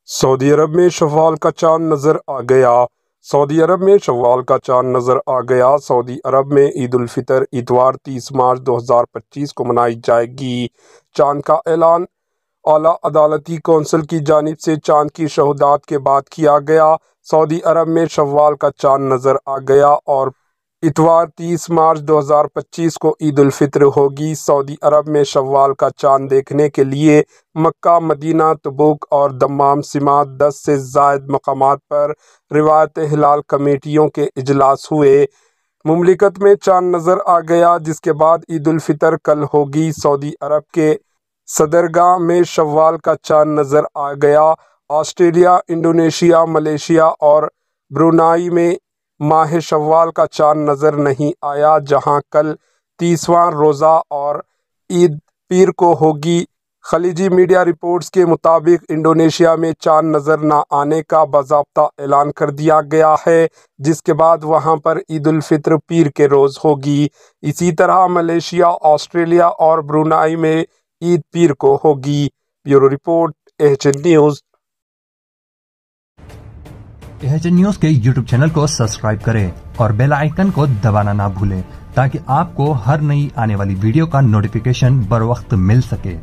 Saudi अरब में शव्वाल का चांद नजर आ गया। सऊदी अरब में शव्वाल का चांद नजर आ गया। सऊदी अरब में ईद उल फितर इतवार 30 मार्च 2025 को मनाई जाएगी। चांद का ऐलान आला अदालती कौंसिल की जानिब से चांद की शहादत के बाद किया गया। सऊदी अरब में शव्वाल का चांद नजर आ गया और इतवार 30 मार्च 2025 को ईद उल फितर होगी। सऊदी अरब में शव्वाल का चांद देखने के लिए मक्का, मदीना, तबूक और दम्माम समेत 10 से ज़ायद मकामात पर रिवायत हिलाल कमेटियों के इजलास हुए। मुमलिकत में चांद नज़र आ गया, जिसके बाद ईद उल फितर कल होगी। सऊदी अरब के सदरगाह में शव्वाल का चांद नज़र आ गया। ऑस्ट्रेलिया, इंडोनेशिया, मलेशिया और ब्रुनाई में माह शव्वाल का चांद नज़र नहीं आया, जहां कल 30वां रोज़ा और ईद पीर को होगी। खलीजी मीडिया रिपोर्ट्स के मुताबिक इंडोनेशिया में चांद नज़र न आने का बाज़ाब्ता ऐलान कर दिया गया है, जिसके बाद वहां पर ईद उल फितर पीर के रोज़ होगी। इसी तरह मलेशिया, ऑस्ट्रेलिया और ब्रुनाई में ईद पीर को होगी। Bureau report, AHN news. AHN news के यूट्यूब चैनल को सब्सक्राइब करें और बेल आइकन को दबाना ना भूलें, ताकि आपको हर नई आने वाली वीडियो का नोटिफिकेशन बर वक्त मिल सके।